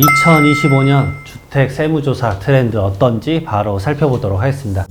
2025년 주택 세무조사 트렌드 어떤지 바로 살펴보도록 하겠습니다.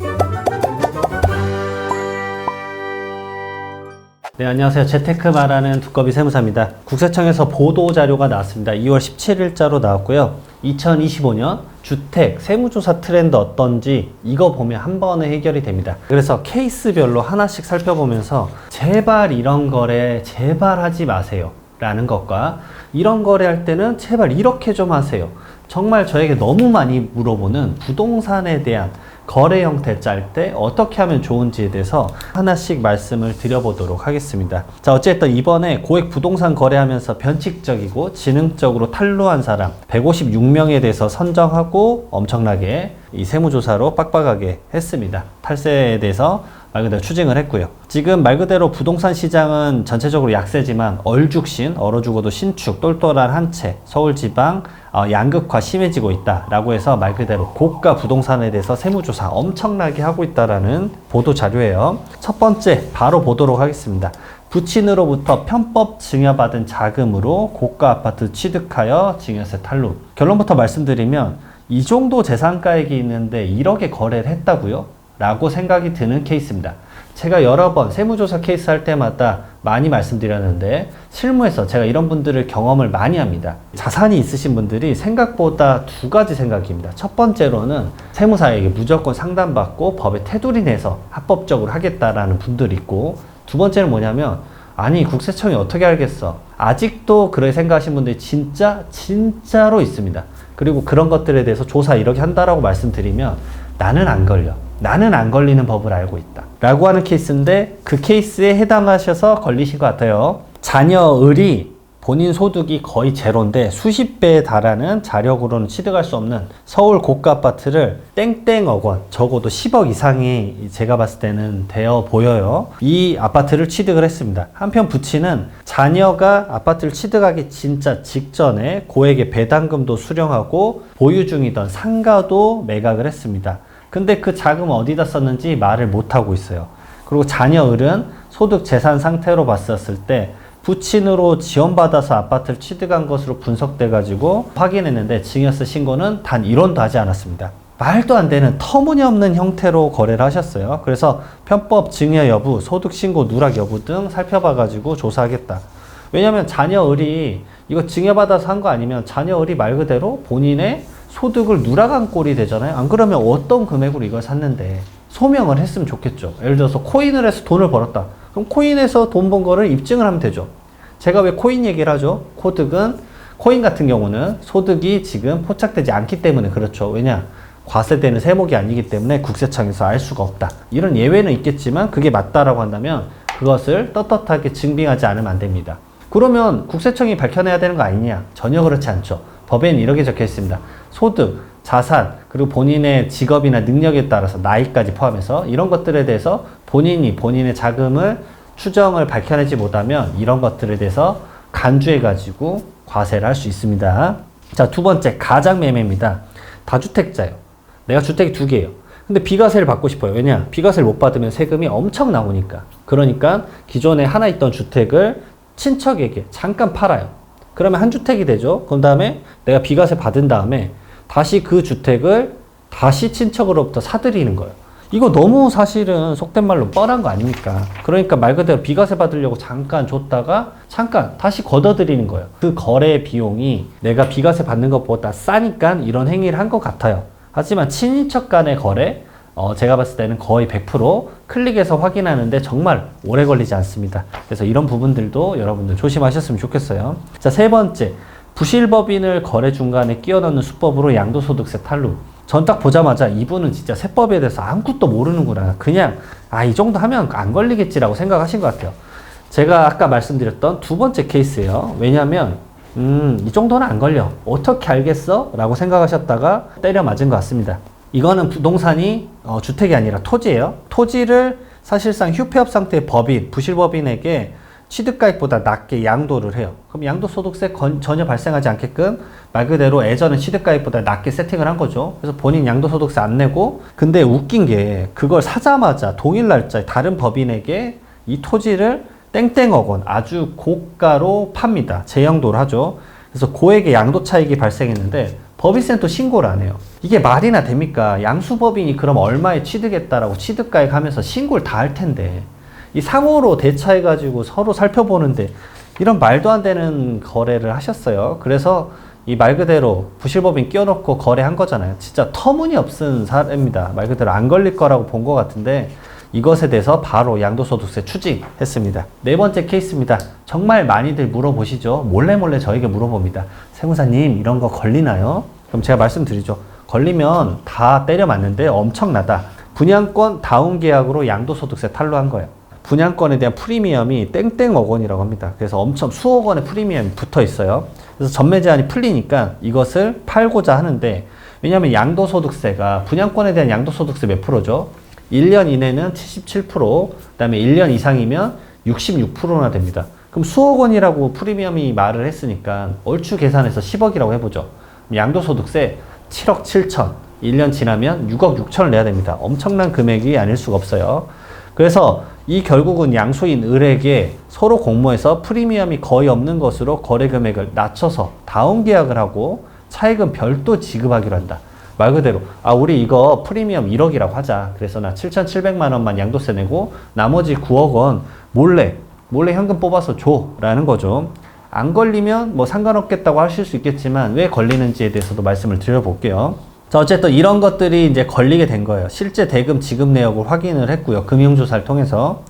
네, 안녕하세요. 재테크 말하는 두꺼비 세무사입니다. 국세청에서 보도자료가 나왔습니다. 2월 17일자로 나왔고요. 2025년 주택 세무조사 트렌드 어떤지 이거 보면 한 번에 해결이 됩니다. 그래서 케이스별로 하나씩 살펴보면서 제발 이런 거래 제발 하지 마세요 라는 것과 이런 거래할 때는 제발 이렇게 좀 하세요. 정말 저에게 너무 많이 물어보는 부동산에 대한 거래 형태 짤 때 어떻게 하면 좋은지에 대해서 하나씩 말씀을 드려보도록 하겠습니다. 자, 어쨌든 이번에 고액 부동산 거래하면서 변칙적이고 지능적으로 탄로한 사람 156명에 대해서 선정하고 엄청나게 이 세무조사로 빡빡하게 했습니다. 탈세에 대해서 말 그대로 추징을 했고요. 지금 말 그대로 부동산 시장은 전체적으로 약세지만 얼죽신, 얼어 죽어도 신축, 똘똘한 한 채, 서울지방 양극화 심해지고 있다라고 해서 말 그대로 고가 부동산에 대해서 세무조사 엄청나게 하고 있다라는 보도 자료예요. 첫 번째 바로 보도록 하겠습니다. 부친으로부터 편법 증여받은 자금으로 고가 아파트 취득하여 증여세 탈루. 결론부터 말씀드리면 이 정도 재산가액이 있는데 1억에 거래를 했다고요? 라고 생각이 드는 케이스입니다. 제가 여러 번 세무조사 케이스 할 때마다 많이 말씀드렸는데 실무에서 제가 이런 분들을 경험을 많이 합니다. 자산이 있으신 분들이 생각보다 두 가지 생각입니다. 첫 번째로는 세무사에게 무조건 상담받고 법에 테두리 내서 합법적으로 하겠다라는 분들이 있고, 두 번째는 뭐냐면 아니 국세청이 어떻게 알겠어. 아직도 그렇게 생각하시는 분들이 진짜로 있습니다. 그리고 그런 것들에 대해서 조사 이렇게 한다라고 말씀드리면 나는 안 걸려. 나는 안 걸리는 법을 알고 있다 라고 하는 케이스인데 그 케이스에 해당하셔서 걸리신 것 같아요. 자녀을이 본인 소득이 거의 제로인데 수십 배에 달하는 자력으로는 취득할 수 없는 서울 고가 아파트를 땡땡억 원, 적어도 10억 이상이 제가 봤을 때는 되어 보여요. 이 아파트를 취득을 했습니다. 한편 부친은 자녀가 아파트를 취득하기 진짜 직전에 고액의 배당금도 수령하고 보유 중이던 상가도 매각을 했습니다. 근데 그 자금을 어디다 썼는지 말을 못하고 있어요. 그리고 자녀을은 소득 재산 상태로 봤었을 때 부친으로 지원받아서 아파트를 취득한 것으로 분석돼 가지고 확인했는데 증여세 신고는 단 1원도 하지 않았습니다. 말도 안 되는 터무니없는 형태로 거래를 하셨어요. 그래서 편법 증여 여부, 소득 신고 누락 여부 등 살펴봐 가지고 조사하겠다. 왜냐면 자녀을이 이거 증여받아서 한 거 아니면 자녀을이 말 그대로 본인의 소득을 누락한 꼴이 되잖아요. 안 그러면 어떤 금액으로 이걸 샀는데 소명을 했으면 좋겠죠. 예를 들어서 코인을 해서 돈을 벌었다. 그럼 코인에서 돈 번 거를 입증을 하면 되죠. 제가 왜 코인 얘기를 하죠? 코인 같은 경우는 소득이 지금 포착되지 않기 때문에 그렇죠. 왜냐? 과세되는 세목이 아니기 때문에 국세청에서 알 수가 없다. 이런 예외는 있겠지만 그게 맞다라고 한다면 그것을 떳떳하게 증빙하지 않으면 안 됩니다. 그러면 국세청이 밝혀내야 되는 거 아니냐? 전혀 그렇지 않죠. 법에는 이렇게 적혀 있습니다. 소득, 자산, 그리고 본인의 직업이나 능력에 따라서 나이까지 포함해서 이런 것들에 대해서 본인의 자금을 추정을 밝혀내지 못하면 이런 것들에 대해서 간주해가지고 과세를 할 수 있습니다. 자, 두 번째, 가장매매입니다. 다주택자예요. 내가 주택이 두 개예요. 근데 비과세를 받고 싶어요. 왜냐? 비과세를 못 받으면 세금이 엄청 나오니까. 그러니까 기존에 하나 있던 주택을 친척에게 잠깐 팔아요. 그러면 한 주택이 되죠. 그 다음에 내가 비과세 받은 다음에 다시 그 주택을 다시 친척으로부터 사들이는 거예요. 이거 너무 사실은 속된 말로 뻔한 거 아닙니까? 그러니까 말 그대로 비과세 받으려고 잠깐 줬다가 잠깐 다시 걷어들이는 거예요. 그 거래 비용이 내가 비과세 받는 것보다 싸니까 이런 행위를 한 것 같아요. 하지만 친인척 간의 거래, 제가 봤을 때는 거의 100% 클릭해서 확인하는데 정말 오래 걸리지 않습니다. 그래서 이런 부분들도 여러분들 조심하셨으면 좋겠어요. 자, 세 번째, 부실법인을 거래 중간에 끼워 넣는 수법으로 양도소득세 탈루. 전 딱 보자마자 이분은 진짜 세법에 대해서 아무것도 모르는구나. 그냥 이 정도 하면 안 걸리겠지라고 생각하신 것 같아요. 제가 아까 말씀드렸던 두 번째 케이스예요. 왜냐하면 이 정도는 안 걸려. 어떻게 알겠어? 라고 생각하셨다가 때려 맞은 것 같습니다. 이거는 부동산이 주택이 아니라 토지예요. 토지를 사실상 휴폐업 상태의 법인, 부실법인에게 취득가액보다 낮게 양도를 해요. 그럼 양도소득세 전혀 발생하지 않게끔 말 그대로 예전에 취득가액보다 낮게 세팅을 한 거죠. 그래서 본인 양도소득세 안 내고, 근데 웃긴 게 그걸 사자마자 동일 날짜에 다른 법인에게 이 토지를 땡땡억 원 아주 고가로 팝니다. 재양도를 하죠. 그래서 고액의 양도 차익이 발생했는데 법인세는 또 신고를 안 해요. 이게 말이나 됩니까? 양수법인이 그럼 얼마에 취득했다라고 취득가액 하면서 신고를 다 할 텐데 이 상호로 대차해가지고 서로 살펴보는데 이런 말도 안 되는 거래를 하셨어요. 그래서 이 말 그대로 부실법인 끼워놓고 거래한 거잖아요. 진짜 터무니없은 사례입니다. 말 그대로 안 걸릴 거라고 본 것 같은데 이것에 대해서 바로 양도소득세 추징했습니다. 네 번째 케이스입니다. 정말 많이들 물어보시죠. 몰래 저에게 물어봅니다. 세무사님 이런 거 걸리나요? 그럼 제가 말씀드리죠. 걸리면 다 때려 맞는데 엄청나다. 분양권 다운 계약으로 양도소득세 탈루한 거예요. 분양권에 대한 프리미엄이 땡땡억 원이라고 합니다. 그래서 엄청 수억 원의 프리미엄이 붙어 있어요. 그래서 전매 제한이 풀리니까 이것을 팔고자 하는데, 왜냐하면 양도소득세가 분양권에 대한 양도소득세 몇 프로죠? 1년 이내는 77%, 그 다음에 1년 이상이면 66%나 됩니다. 그럼 수억 원이라고 프리미엄이 말을 했으니까 얼추 계산해서 10억이라고 해보죠. 양도소득세 7억 7천, 1년 지나면 6억 6천을 내야 됩니다. 엄청난 금액이 아닐 수가 없어요. 그래서 이 결국은 양수인 을에게 서로 공모해서 프리미엄이 거의 없는 것으로 거래 금액을 낮춰서 다운 계약을 하고 차익은 별도 지급하기로 한다. 말 그대로 우리 이거 프리미엄 1억이라고 하자. 그래서 나 7,700만 원만 양도세 내고 나머지 9억 원 몰래 현금 뽑아서 줘 라는 거죠. 안 걸리면 뭐 상관없겠다고 하실 수 있겠지만 왜 걸리는지에 대해서도 말씀을 드려볼게요. 자, 어쨌든 이런 것들이 이제 걸리게 된 거예요. 실제 대금 지급 내역을 확인을 했고요. 금융조사를 통해서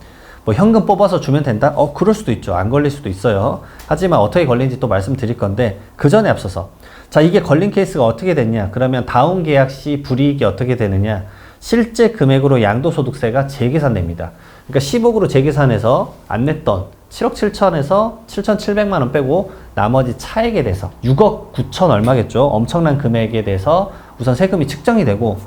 뭐 현금 뽑아서 주면 된다? 그럴 수도 있죠. 안 걸릴 수도 있어요. 하지만 어떻게 걸리는지 또 말씀드릴 건데 그 전에 앞서서 자, 이게 걸린 케이스가 어떻게 됐냐? 그러면 다운 계약 시 불이익이 어떻게 되느냐? 실제 금액으로 양도소득세가 재계산됩니다. 그러니까 10억으로 재계산해서 안 냈던 7억 7천에서 7,700만 원 빼고 나머지 차액에 대해서 6억 9천 얼마겠죠? 엄청난 금액에 대해서 우선 세금이 측정이 되고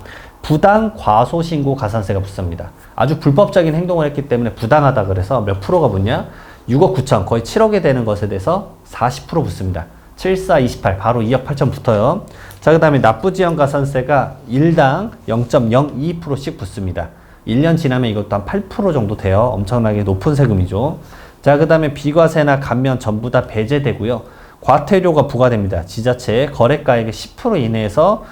부당 과소신고 가산세가 붙습니다. 아주 불법적인 행동을 했기 때문에 부당하다 그래서 몇 프로가 붙냐? 6억 9천 거의 7억에 되는 것에 대해서 40% 붙습니다. 7, 4, 28 바로 2억 8천 붙어요. 자, 그 다음에 납부지연 가산세가 일당 0.02%씩 붙습니다. 1년 지나면 이것도 한 8% 정도 돼요. 엄청나게 높은 세금이죠. 자, 그 다음에 비과세나 감면 전부 다 배제되고요. 과태료가 부과됩니다. 지자체의 거래가액의 10% 이내에서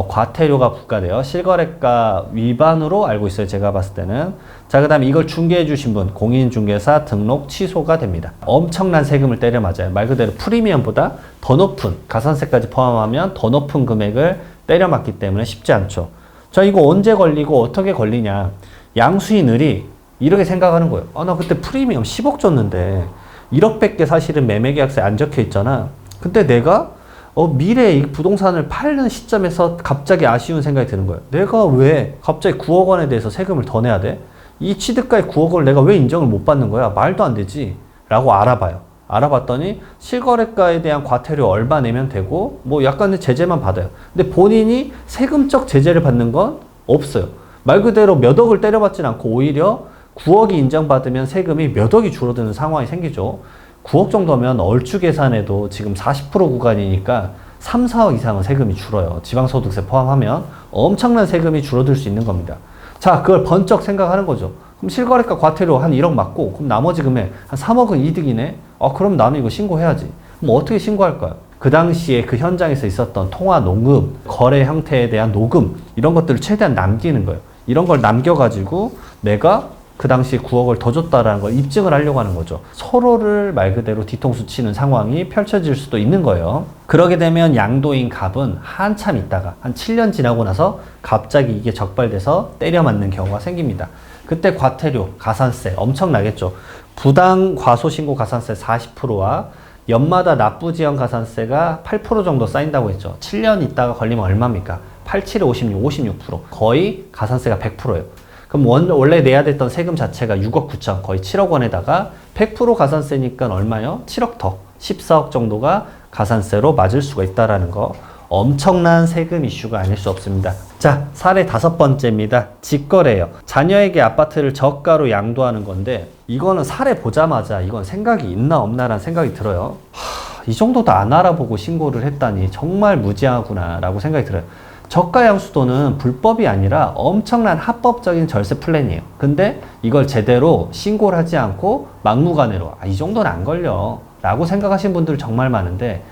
과태료가 부과돼요. 실거래가 위반으로 알고 있어요. 제가 봤을 때는. 자, 그 다음에 이걸 중개해 주신 분 공인중개사 등록 취소가 됩니다. 엄청난 세금을 때려 맞아요. 말 그대로 프리미엄보다 더 높은 가산세까지 포함하면 더 높은 금액을 때려 맞기 때문에 쉽지 않죠. 자, 이거 언제 걸리고 어떻게 걸리냐? 양수인 을이 이렇게 생각하는 거예요. 나 그때 프리미엄 10억 줬는데 1억밖에 사실은 매매계약서에 안 적혀 있잖아. 근데 내가 미래에 이 부동산을 팔는 시점에서 갑자기 아쉬운 생각이 드는 거예요. 내가 왜 갑자기 9억 원에 대해서 세금을 더 내야 돼? 이 취득가의 9억 원을 내가 왜 인정을 못 받는 거야? 말도 안 되지. 라고 알아봐요. 알아봤더니 실거래가에 대한 과태료 얼마 내면 되고 뭐 약간의 제재만 받아요. 근데 본인이 세금적 제재를 받는 건 없어요. 말 그대로 몇 억을 때려받진 않고 오히려 9억이 인정받으면 세금이 몇 억이 줄어드는 상황이 생기죠. 9억 정도면 얼추 계산해도 지금 40% 구간이니까 3, 4억 이상은 세금이 줄어요. 지방소득세 포함하면 엄청난 세금이 줄어들 수 있는 겁니다. 자, 그걸 번쩍 생각하는 거죠. 그럼 실거래가 과태료 한 1억 맞고 그럼 나머지 금액 한 3억은 이득이네? 그럼 나는 이거 신고해야지. 그럼 어떻게 신고할까요? 그 당시에 그 현장에서 있었던 통화 녹음, 거래 형태에 대한 녹음 이런 것들을 최대한 남기는 거예요. 이런 걸 남겨가지고 내가 그 당시 9억을 더 줬다라는 걸 입증을 하려고 하는 거죠. 서로를 말 그대로 뒤통수 치는 상황이 펼쳐질 수도 있는 거예요. 그러게 되면 양도인 갑은 한참 있다가 한 7년 지나고 나서 갑자기 이게 적발돼서 때려 맞는 경우가 생깁니다. 그때 과태료, 가산세 엄청나겠죠. 부당 과소신고 가산세 40%와 연마다 납부지연 가산세가 8% 정도 쌓인다고 했죠. 7년 있다가 걸리면 얼마입니까? 8, 7에 56, 56%. 거의 가산세가 100%예요. 그럼 원래 내야 됐던 세금 자체가 6억 9천, 거의 7억 원에다가 100% 가산세니까 얼마요? 7억 더, 14억 정도가 가산세로 맞을 수가 있다라는 거. 엄청난 세금 이슈가 아닐 수 없습니다. 자, 사례 5번째입니다. 직거래예요. 자녀에게 아파트를 저가로 양도하는 건데 이거는 사례 보자마자 이건 생각이 있나 없나라는 생각이 들어요. 이 정도도 안 알아보고 신고를 했다니 정말 무지하구나 라고 생각이 들어요. 저가 양수도는 불법이 아니라 엄청난 합법적인 절세 플랜이에요. 근데 이걸 제대로 신고를 하지 않고 막무가내로 이 정도는 안 걸려 라고 생각하시는 분들 정말 많은데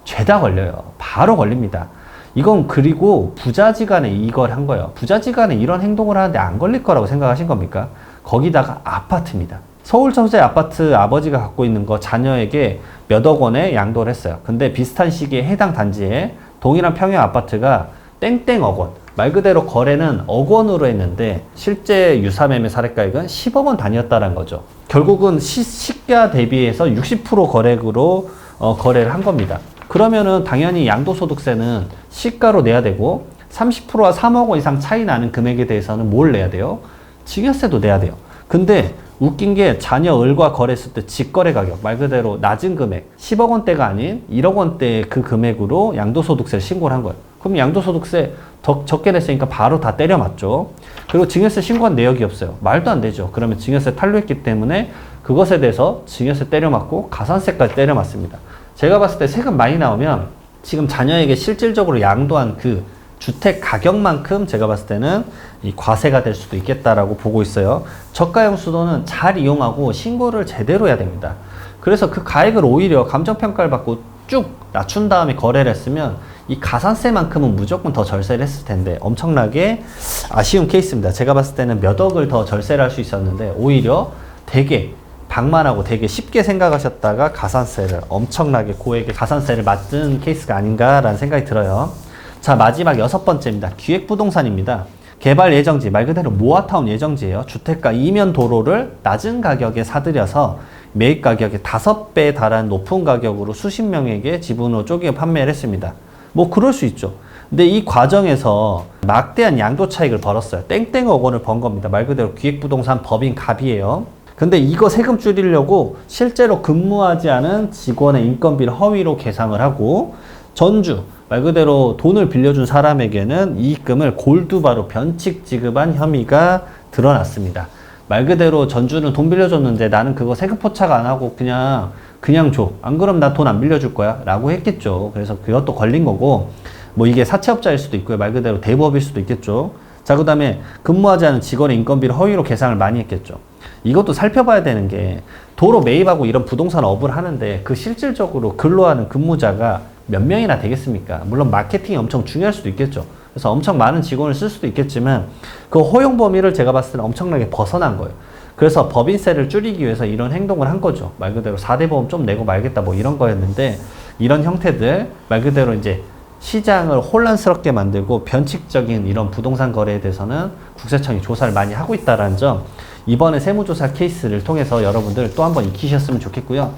죄다 걸려요. 바로 걸립니다. 이건 그리고 부자지간에 이걸 한 거예요. 부자지간에 이런 행동을 하는데 안 걸릴 거라고 생각하신 겁니까? 거기다가 아파트입니다. 서울 소재 아파트 아버지가 갖고 있는 거 자녀에게 몇억 원에 양도를 했어요. 근데 비슷한 시기에 해당 단지에 동일한 평형 아파트가 땡땡억 원, 말 그대로 거래는 억 원으로 했는데 실제 유사매매 사례가액은 10억 원 단위였다는 거죠. 결국은 시가 대비해서 60% 거래액으로 거래를 한 겁니다. 그러면은 당연히 양도소득세는 시가로 내야 되고 30%와 3억 원 이상 차이 나는 금액에 대해서는 뭘 내야 돼요? 증여세도 내야 돼요. 근데 웃긴 게 자녀 을과 거래했을 때 직거래 가격, 말 그대로 낮은 금액, 10억 원대가 아닌 1억 원대의 그 금액으로 양도소득세를 신고를 한 거예요. 그럼 양도소득세 더 적게 냈으니까 바로 다 때려 맞죠. 그리고 증여세 신고한 내역이 없어요. 말도 안 되죠. 그러면 증여세 탄로했기 때문에 그것에 대해서 증여세 때려 맞고 가산세까지 때려 맞습니다. 제가 봤을 때 세금 많이 나오면 지금 자녀에게 실질적으로 양도한 그 주택 가격만큼 제가 봤을 때는 이 과세가 될 수도 있겠다라고 보고 있어요. 저가형 수도는 잘 이용하고 신고를 제대로 해야 됩니다. 그래서 그 가액을 오히려 감정평가를 받고 쭉 낮춘 다음에 거래를 했으면 이 가산세만큼은 무조건 더 절세를 했을 텐데 엄청나게 아쉬운 케이스입니다. 제가 봤을 때는 몇 억을 더 절세를 할 수 있었는데 오히려 되게 방만하고 되게 쉽게 생각하셨다가 가산세를 엄청나게 고액의 가산세를 맞은 케이스가 아닌가라는 생각이 들어요. 자, 마지막 6번째입니다. 기획부동산입니다. 개발 예정지, 말 그대로 모아타운 예정지예요. 주택가 이면 도로를 낮은 가격에 사들여서 매입 가격의 5배에 달하는 높은 가격으로 수십 명에게 지분으로 쪼개 판매를 했습니다. 뭐 그럴 수 있죠. 근데 이 과정에서 막대한 양도 차익을 벌었어요. 땡땡억 원을 번 겁니다. 말 그대로 기획부동산 법인 갑이에요. 근데 이거 세금 줄이려고 실제로 근무하지 않은 직원의 인건비를 허위로 계상을 하고 전주, 말 그대로 돈을 빌려준 사람에게는 이익금을 골두바로 변칙 지급한 혐의가 드러났습니다. 말 그대로 전주는 돈 빌려줬는데 나는 그거 세금 포착 안 하고 그냥 줘. 안 그럼 나 돈 안 빌려줄 거야. 라고 했겠죠. 그래서 그것도 걸린 거고, 뭐 이게 사채업자일 수도 있고요. 말 그대로 대부업일 수도 있겠죠. 자, 그 다음에 근무하지 않은 직원의 인건비를 허위로 계상을 많이 했겠죠. 이것도 살펴봐야 되는 게 도로 매입하고 이런 부동산 업을 하는데 그 실질적으로 근로하는 근무자가 몇 명이나 되겠습니까? 물론 마케팅이 엄청 중요할 수도 있겠죠. 그래서 엄청 많은 직원을 쓸 수도 있겠지만 그 허용 범위를 제가 봤을 때는 엄청나게 벗어난 거예요. 그래서 법인세를 줄이기 위해서 이런 행동을 한 거죠. 말 그대로 4대 보험 좀 내고 말겠다 뭐 이런 거였는데 이런 형태들 말 그대로 이제 시장을 혼란스럽게 만들고 변칙적인 이런 부동산 거래에 대해서는 국세청이 조사를 많이 하고 있다는 점 이번에 세무조사 케이스를 통해서 여러분들 또 한번 익히셨으면 좋겠고요.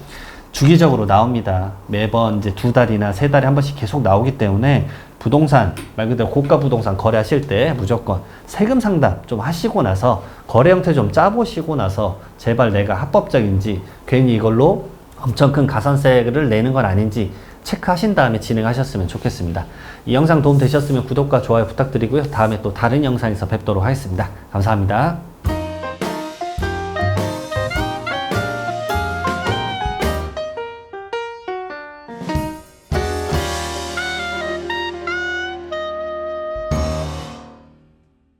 주기적으로 나옵니다. 매번 이제 2달이나 3달에 한 번씩 계속 나오기 때문에 부동산, 말 그대로 고가 부동산 거래하실 때 무조건 세금 상담 좀 하시고 나서 거래 형태 좀 짜보시고 나서 제발 내가 합법적인지 괜히 이걸로 엄청 큰 가산세를 내는 건 아닌지 체크하신 다음에 진행하셨으면 좋겠습니다. 이 영상 도움 되셨으면 구독과 좋아요 부탁드리고요. 다음에 또 다른 영상에서 뵙도록 하겠습니다. 감사합니다.